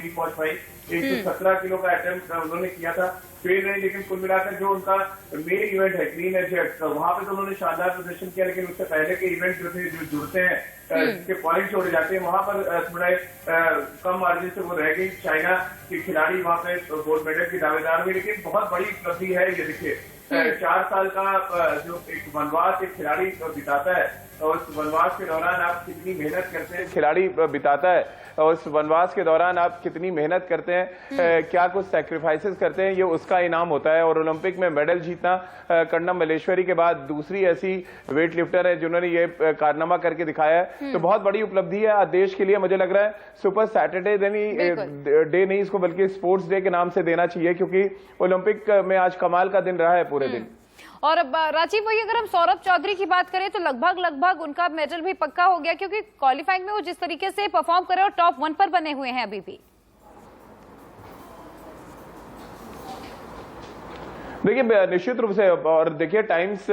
नहीं पहुंच पाई। 117 किलो का अटेम्प्ट उन्होंने किया था, फेल रही, लेकिन कुल मिलाकर जो उनका मेन इवेंट है क्लीन एंड जर्क, वहां पे तो उन्होंने शानदार प्रदर्शन किया, लेकिन उससे पहले के इवेंट जो थे, जो जुड़ते हैं जिसके पॉइंट छोड़े जाते हैं, वहां पर थोड़ा कम मार्जिन से वो रह गई। चाइना की खिलाड़ी वहां पे गोल्ड मेडल की दावेदार हुई, लेकिन बहुत बड़ी उपलब्धि है ये। देखिए 4 साल का जो एक वनवास एक खिलाड़ी बिताता है, और उस वनवास के दौरान आप कितनी मेहनत करते हैं, खिलाड़ी बिताता है, और उस वनवास के दौरान आप कितनी मेहनत करते हैं, क्या कुछ सैक्रिफाइसेस करते हैं, ये उसका इनाम होता है। और ओलंपिक में मेडल जीतना कर्णम मल्लेश्वरी के बाद दूसरी ऐसी वेट लिफ्टर है जिन्होंने ये कारनामा करके दिखाया है, तो बहुत बड़ी उपलब्धि है आज देश के लिए। मुझे लग रहा है सुपर सैटरडे डे नहीं, इसको बल्कि स्पोर्ट्स डे के नाम से देना चाहिए, क्योंकि ओलंपिक में आज कमाल का दिन रहा है पूरे दिन। और राजीव, वही अगर हम सौरभ चौधरी की बात करें तो लगभग उनका मेडल भी पक्का हो गया, क्योंकि क्वालिफाइंग में वो जिस तरीके से परफॉर्म करे और टॉप 1 पर बने हुए हैं अभी भी। देखिए निश्चित रूप से, और देखिए टाइम्स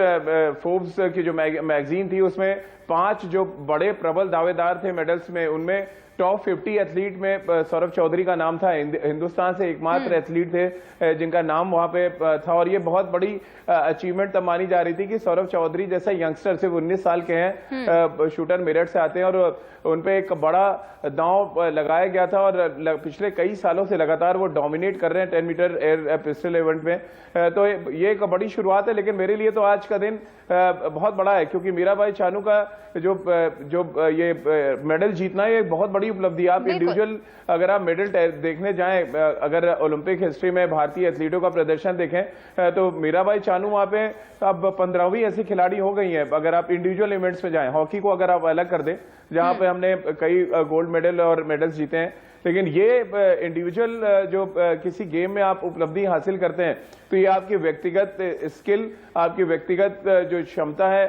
फोर्ब्स की जो मैगजीन थी उसमें 5 जो बड़े प्रबल दावेदार थे मेडल्स में, उनमें टॉप 50 एथलीट में सौरभ चौधरी का नाम था। हिंदुस्तान से एकमात्र एथलीट थे जिनका नाम वहां पे था, और ये बहुत बड़ी अचीवमेंट तब मानी जा रही थी कि सौरभ चौधरी जैसा यंगस्टर, सिर्फ 19 साल के हैं, शूटर मेरठ से आते हैं, और उनपे एक बड़ा दांव लगाया गया था, और पिछले कई सालों से लगातार वो डोमिनेट कर रहे हैं 10 मीटर एयर पिस्टल इवेंट में। तो ये एक बड़ी शुरुआत है, लेकिन मेरे लिए तो आज का दिन बहुत बड़ा है, क्योंकि मीराबाई चानू का जो ये मेडल जीतना है, एक बहुत बड़ी उपलब्धि है। आप इंडिविजुअल अगर आप मेडल देखने जाएं, अगर ओलंपिक हिस्ट्री में भारतीय एथलीटों का प्रदर्शन देखें, तो मीराबाई चानू वहां पे अब 15वीं ऐसी खिलाड़ी हो गई है। अगर आप इंडिविजुअल इवेंट्स में जाएं, हॉकी को अगर आप अलग कर दें जहां पे हमने कई गोल्ड मेडल और मेडल्स जीते हैं, लेकिन ये इंडिविजुअल जो किसी गेम में आप उपलब्धि हासिल करते हैं, तो ये आपकी व्यक्तिगत स्किल, आपकी व्यक्तिगत जो क्षमता है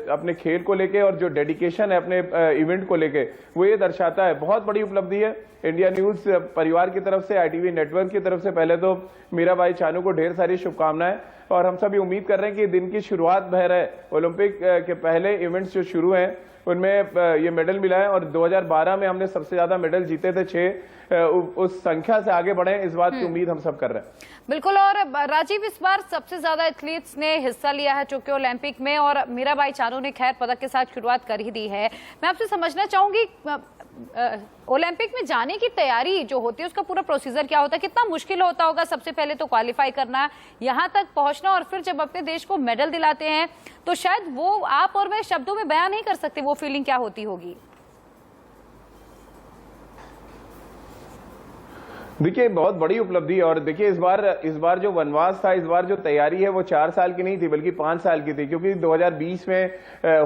अपने खेल को लेके, और जो डेडिकेशन है अपने इवेंट को लेके, वो ये दर्शाता है। बहुत बड़ी उपलब्धि है। इंडिया न्यूज परिवार की तरफ से, ITV नेटवर्क की तरफ से पहले तो मीराबाई चानू को ढेर सारी शुभकामनाएं, और हम सभी उम्मीद कर रहे हैं कि दिन की शुरुआत बेहतर है। ओलंपिक के पहले इवेंट्स जो शुरू हैं उनमें ये मेडल मिला है, और 2012 में हमने सबसे ज्यादा मेडल जीते थे 6, उस संख्या से आगे बढ़े, इस बात की उम्मीद हम सब कर रहे हैं। बिल्कुल। और राजीव, इस बार सबसे ज्यादा एथलीट्स ने हिस्सा लिया है टोक्यो ओलंपिक में, और मीराबाई चानू ने खैर पदक के साथ शुरुआत कर ही दी है। मैं आपसे समझना चाहूंगी, ओलंपिक में जाने की तैयारी जो होती है उसका पूरा प्रोसीजर क्या होता है, कितना मुश्किल होता होगा सबसे पहले तो क्वालिफाई करना, यहाँ तक पहुंचना, और फिर जब अपने देश को मेडल दिलाते हैं तो शायद वो आप और मैं शब्दों में बयान नहीं कर सकते वो फीलिंग क्या होती होगी। देखिए बहुत बड़ी उपलब्धि है, और देखिए इस बार जो वनवास था, इस बार जो तैयारी है वो 4 साल की नहीं थी बल्कि 5 साल की थी, क्योंकि 2020 में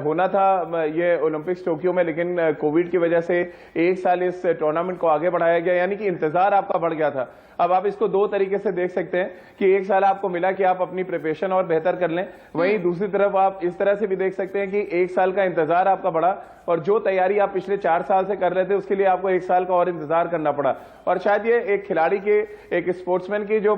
होना था ये ओलंपिक्स टोक्यो में, लेकिन कोविड की वजह से 1 साल इस टूर्नामेंट को आगे बढ़ाया गया, यानी कि इंतजार आपका बढ़ गया था। अब आप इसको 2 तरीके से देख सकते हैं कि 1 साल आपको मिला कि आप अपनी प्रिपरेशन और बेहतर कर लें, वहीं दूसरी तरफ आप इस तरह से भी देख सकते हैं कि 1 साल का इंतजार आपका बढ़ा, और जो तैयारी आप पिछले 4 साल से कर रहे थे उसके लिए आपको 1 साल का और इंतजार करना पड़ा। और शायद ये एक खिलाड़ी के, एक स्पोर्ट्समैन की जो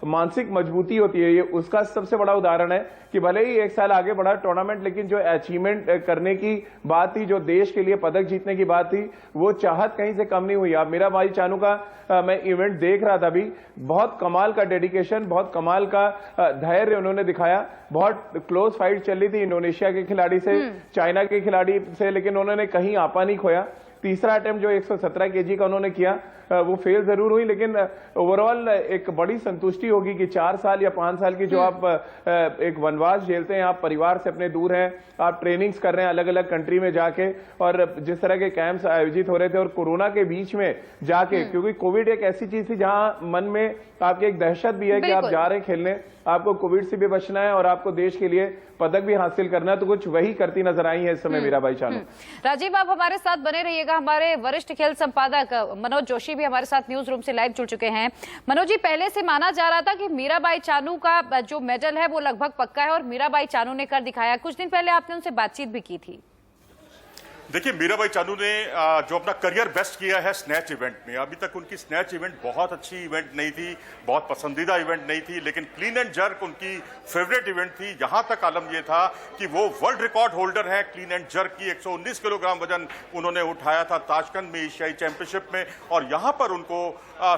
मानसिक मजबूती होती है, ये उसका सबसे बड़ा उदाहरण है कि भले ही 1 साल आगे बढ़ा टूर्नामेंट, लेकिन जो अचीवमेंट करने की बात थी, जो देश के लिए पदक जीतने की बात थी, वो चाहत कहीं से कम नहीं हुई। अब मीराबाई चानू का मैं इवेंट देख रहा था अभी, बहुत कमाल का डेडिकेशन, बहुत कमाल का धैर्य उन्होंने दिखाया। बहुत क्लोज फाइट चल रही थी इंडोनेशिया के खिलाड़ी से, चाइना के खिलाड़ी से, लेकिन उन्होंने कहीं आपा नहीं खोया। तीसरा अटेम्प्ट जो 117 केजी का उन्होंने किया वो फेल जरूर हुई, लेकिन ओवरऑल एक बड़ी संतुष्टि होगी कि 4 साल या 5 साल की जो आप एक वनवास झेलते हैं, आप परिवार से अपने दूर हैं, आप ट्रेनिंग्स कर रहे हैं अलग अलग कंट्री में जाके, और जिस तरह के कैंप्स आयोजित हो रहे थे, और कोरोना के बीच में जाके, क्योंकि कोविड एक ऐसी चीज थी जहां मन में आपकी एक दहशत भी है कि आप जा रहे हैं खेलने, आपको कोविड से भी बचना है और आपको देश के लिए पदक भी हासिल करना है, तो कुछ वही करती नजर आई है इस समय मीराबाई चानू। राजीव, आप हमारे साथ बने रहिएगा। हमारे वरिष्ठ खेल संपादक मनोज जोशी भी हमारे साथ न्यूज रूम से लाइव जुड़ चुके हैं। मनोज जी, पहले से माना जा रहा था कि मीराबाई चानू का जो मेडल है वो लगभग पक्का है, और मीराबाई चानू ने कर दिखाया। कुछ दिन पहले आपने उनसे बातचीत भी की थी। देखिए, मीराबाई चानू ने जो अपना करियर बेस्ट किया है स्नैच इवेंट में, अभी तक उनकी स्नैच इवेंट बहुत अच्छी इवेंट नहीं थी, बहुत पसंदीदा इवेंट नहीं थी, लेकिन क्लीन एंड जर्क उनकी फेवरेट इवेंट थी। यहां तक आलम यह था कि वो वर्ल्ड रिकॉर्ड होल्डर हैं क्लीन एंड जर्क की। 119 किलोग्राम वजन उन्होंने उठाया था ताशकंद में एशियाई चैंपियनशिप में, और यहां पर उनको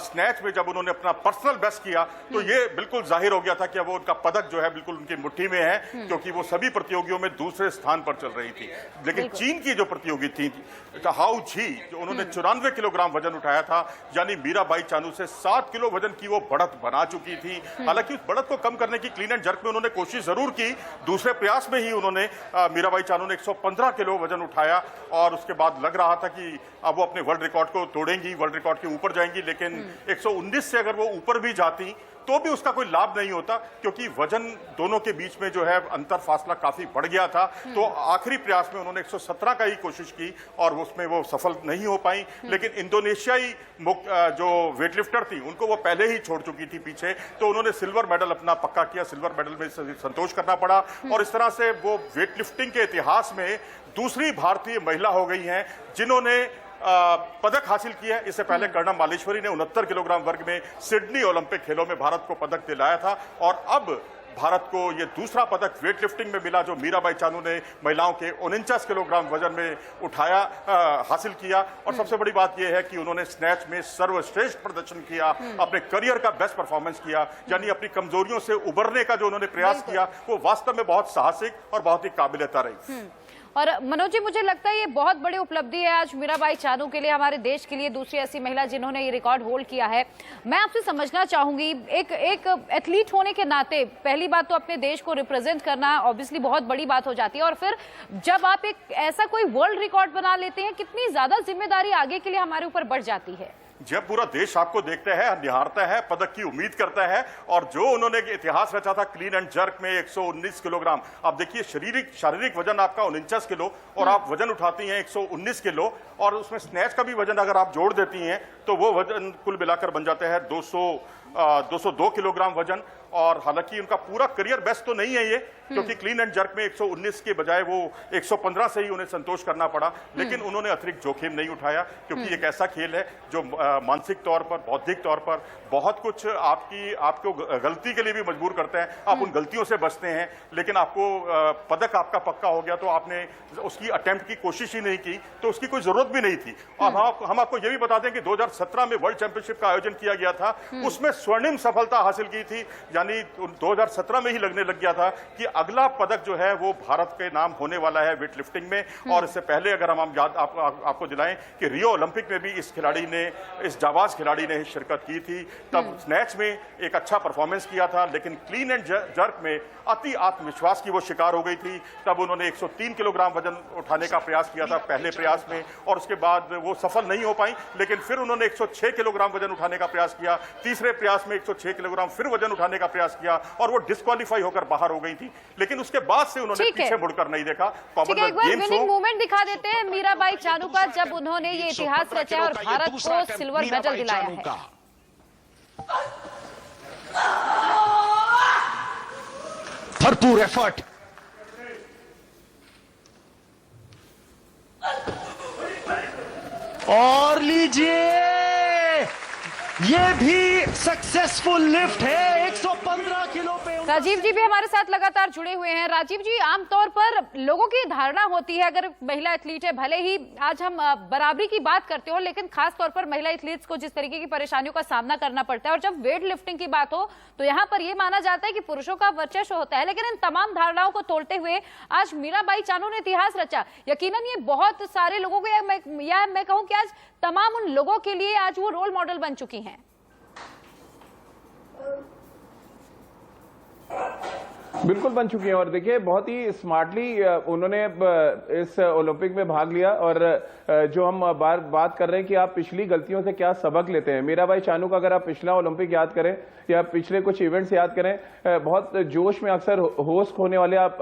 स्नैच में जब उन्होंने अपना पर्सनल बेस्ट किया तो ये बिल्कुल जाहिर हो गया था कि वो उनका पदक जो है बिल्कुल उनकी मुट्ठी में है, क्योंकि वो सभी प्रतियोगियों में दूसरे स्थान पर चल रही थी। लेकिन चीन की जो प्रतियोगी थी हाउ झी, जो उन्होंने 94 किलोग्राम वजन उठाया था, यानी मीराबाई चानू से 7 किलो वजन की वो बढ़त बना चुकी थी। हालांकि उस बढ़त को कम करने की क्लीन एंड जर्क में उन्होंने कोशिश जरूर की, दूसरे प्रयास में ही उन्होंने मीराबाई चानू ने 115 किलो वजन उठाया, और उसके बाद लग रहा था कि अब वो अपने वर्ल्ड रिकॉर्ड को तोड़ेंगी, वर्ल्ड रिकॉर्ड के ऊपर जाएंगी। लेकिन 119 से अगर वो ऊपर भी जाती तो भी उसका कोई लाभ नहीं होता, क्योंकि वजन दोनों के बीच में जो है अंतर फासला काफी बढ़ गया था। तो आखिरी प्रयास में उन्होंने 117 का ही कोशिश की और उसमें वो सफल नहीं हो पाई। लेकिन इंडोनेशियाई जो वेटलिफ्टर थी उनको वो पहले ही छोड़ चुकी थी पीछे, तो उन्होंने सिल्वर मेडल अपना पक्का किया, सिल्वर मेडल में संतोष करना पड़ा, और इस तरह से वो वेटलिफ्टिंग के इतिहास में दूसरी भारतीय महिला हो गई हैं जिन्होंने पदक हासिल किया है। इससे पहले कर्णम मालेश्वरी ने 69 किलोग्राम वर्ग में सिडनी ओलंपिक खेलों में भारत को पदक दिलाया था, और अब भारत को यह दूसरा पदक वेटलिफ्टिंग में मिला जो मीराबाई चानू ने महिलाओं के 49 किलोग्राम वजन में उठाया हासिल किया। और सबसे बड़ी बात यह है कि उन्होंने स्नैच में सर्वश्रेष्ठ प्रदर्शन किया, अपने करियर का बेस्ट परफॉर्मेंस किया, यानी अपनी कमजोरियों से उबरने का जो उन्होंने प्रयास किया वो वास्तव में बहुत साहसिक और बहुत ही काबिल तारीफ। और मनोज जी, मुझे लगता है ये बहुत बड़ी उपलब्धि है आज मीराबाई चानू के लिए, हमारे देश के लिए, दूसरी ऐसी महिला जिन्होंने ये रिकॉर्ड होल्ड किया है। मैं आपसे समझना चाहूंगी, एक एथलीट होने के नाते पहली बात तो अपने देश को रिप्रेजेंट करना ऑब्वियसली बहुत बड़ी बात हो जाती है, और फिर जब आप एक ऐसा कोई वर्ल्ड रिकॉर्ड बना लेते हैं, कितनी ज्यादा जिम्मेदारी आगे के लिए हमारे ऊपर बढ़ जाती है। जब पूरा देश आपको देखता है, निहारता है, पदक की उम्मीद करता है, और जो उन्होंने इतिहास रचा था क्लीन एंड जर्क में 119 किलोग्राम, आप देखिए शारीरिक वजन आपका 49 किलो और आप वजन उठाती हैं 119 किलो, और उसमें स्नैच का भी वजन अगर आप जोड़ देती हैं तो वो वजन कुल मिलाकर बन जाता है 202 किलोग्राम वजन। और हालांकि उनका पूरा करियर बेस्ट तो नहीं है ये, क्योंकि क्लीन एंड जर्क में 119 के बजाय वो 115 से ही उन्हें संतोष करना पड़ा। लेकिन उन्होंने अतिरिक्त जोखिम नहीं उठाया, क्योंकि एक ऐसा खेल है जो मानसिक तौर पर, बौद्धिक तौर पर बहुत कुछ आपको गलती के लिए भी मजबूर करते हैं। आप उन गलतियों से बचते हैं, लेकिन आपको पदक आपका पक्का हो गया तो आपने उसकी अटेम्प्ट की कोशिश ही नहीं की, तो उसकी कोई जरूरत भी नहीं थी। और हम आपको ये भी बता दें कि 2017 में वर्ल्ड चैंपियनशिप का आयोजन किया गया था, उसमें स्वर्णिम सफलता हासिल की थी, यानी 2017 में ही लगने लग गया था कि अगला पदक जो है वो भारत के नाम होने वाला है वेटलिफ्टिंग में। और इससे पहले अगर हम याद आपको दिलाएं कि रियो ओलंपिक में भी इस जाबाज खिलाड़ी ने शिरकत की थी, तब स्नैच में एक अच्छा परफॉर्मेंस किया था, लेकिन क्लीन एंड जर्क में अति आत्मविश्वास की वो शिकार हो गई थी। तब उन्होंने 103 किलोग्राम वजन उठाने का प्रयास किया था पहले प्रयास में, और उसके बाद वो सफल नहीं हो पाई। लेकिन फिर उन्होंने 106 किलोग्राम वजन उठाने का प्रयास किया, तीसरे प्रयास में 106 किलोग्राम फिर वजन उठाने का प्रयास किया, और वो डिस्क्वालीफाई होकर बाहर हो गई थी। लेकिन उसके बाद से उन्होंने पीछे मुड़कर नहीं देखा। कॉमनवेल्थ गेम्स विनिंग मूवमेंट दिखा देते हैं मीराबाई चानू का, जब उन्होंने ये इतिहास रचा और भारत को सिल्वर मेडल दिलाया है। भरपूर एफर्ट, और लीजिए ये भी सक्सेसफुल लिफ्ट है 115 किलो पे। राजीव जी भी हमारे साथ लगातार जुड़े हुए हैं। राजीव जी, आमतौर पर लोगों की धारणा होती है, अगर महिला एथलीट है, भले ही आज हम बराबरी की बात करते हो, लेकिन खास तौर पर महिला एथलीट्स को जिस तरीके की परेशानियों का सामना करना पड़ता है, और जब वेट लिफ्टिंग की बात हो तो यहाँ पर यह माना जाता है कि पुरुषों का वर्चस्व होता है। लेकिन इन तमाम धारणाओं को तोड़ते हुए आज मीराबाई चानू ने इतिहास रचा। यकीनन ये बहुत सारे लोगों को, या मैं कहूँ कि आज तमाम उन लोगों के लिए आज वो रोल मॉडल बन चुकी हैं। बिल्कुल बन चुकी हैं, और देखिए बहुत ही स्मार्टली उन्होंने इस ओलंपिक में भाग लिया। और जो हम बात कर रहे हैं कि आप पिछली गलतियों से क्या सबक लेते हैं, मीराबाई चानू का अगर आप पिछला ओलंपिक याद करें या पिछले कुछ इवेंट्स याद करें, बहुत जोश में अक्सर होस्ट होने वाले आप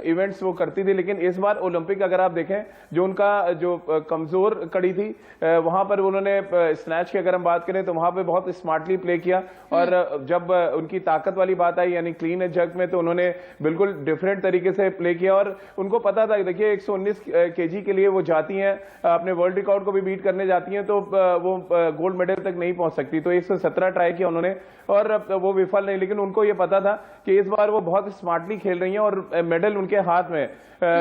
इवेंट्स वो करती थी। लेकिन इस बार ओलंपिक अगर आप देखें, जो उनका जो कमजोर कड़ी थी वहां पर उन्होंने स्नैच की अगर हम बात करें तो वहां पे बहुत स्मार्टली प्ले किया। और जब उनकी ताकत वाली बात आई, यानी क्लीन एंड जर्क में, तो उन्होंने बिल्कुल डिफरेंट तरीके से प्ले किया और उनको पता था, देखिए 119 केजी के लिए वो जाती हैं, अपने वर्ल्ड रिकॉर्ड को भी बीट करने जाती हैं, तो वो गोल्ड मेडल तक नहीं पहुंच सकती। तो 117 ट्राई किया उन्होंने और वो विफल नहीं, लेकिन उनको ये पता था कि इस बार वो बहुत स्मार्टली खेल रही हैं और मेडल उनके हाथ में।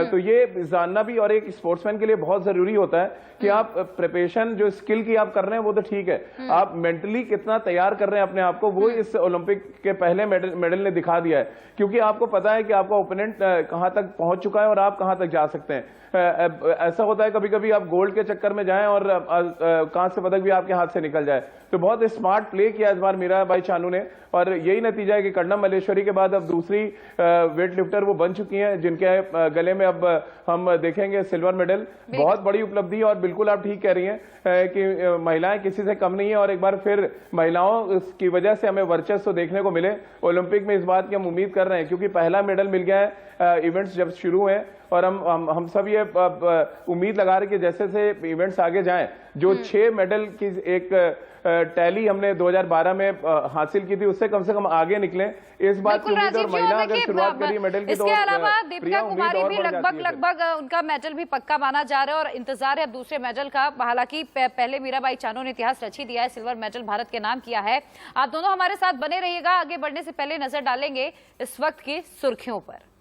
तो ये जानना भी और एक स्पोर्ट्समैन के लिए बहुत जरूरी होता है कि आप प्रिपरेशन जो स्किल की आप कर रहे हैं वो तो ठीक है, आप मेंटली कितना तैयार कर रहे हैं अपने आप को, वो इस ओलंपिक के पहले मेडल ने दिखा दिया है। क्योंकि आपको पता है कि आपका ओपोनेंट कहां तक पहुंच चुका है और आप कहां तक जा सकते हैं। ऐसा होता है कभी कभी आप गोल्ड के चक्कर में जाएं और कांस्य पदक भी आपके हाथ से निकल जाए। तो बहुत स्मार्ट प्ले किया इस बार मीराबाई चानू ने और यही नतीजा है कि कर्णम मल्लेश्वरी के बाद अब दूसरी वेट लिफ्टर वो बन चुकी हैं जिनके गले में अब हम देखेंगे सिल्वर मेडल। बहुत बड़ी उपलब्धि और बिल्कुल आप ठीक कह रही हैं कि महिलाएं किसी से कम नहीं है और एक बार फिर महिलाओं की वजह से हमें वर्चस्व देखने को मिले ओलंपिक में, इस बात की हम उम्मीद कर रहे हैं क्योंकि पहला मेडल मिल गया है इवेंट्स जब शुरू हुए और हम सब ये उम्मीद लगा रहे कि जैसे से इवेंट्स आगे जाएं, जो 6 मेडल की एक टैली हमने 2012 में हासिल की थी उससे कम से कम आगे निकले। इस बात की उम्मीद और महिला अगर शुरुआत करी मेडल की तो इसके अलावा दीपिका कुमारी भी लगभग उनका मेडल भी पक्का माना जा रहा है और इंतजार है अब दूसरे मेडल का। हालांकि पहले मीराबाई चानू ने इतिहास रच ही दिया है, सिल्वर मेडल भारत के नाम किया है। आप दोनों हमारे साथ बने रहिएगा, आगे बढ़ने से पहले नजर डालेंगे इस वक्त की सुर्खियों पर।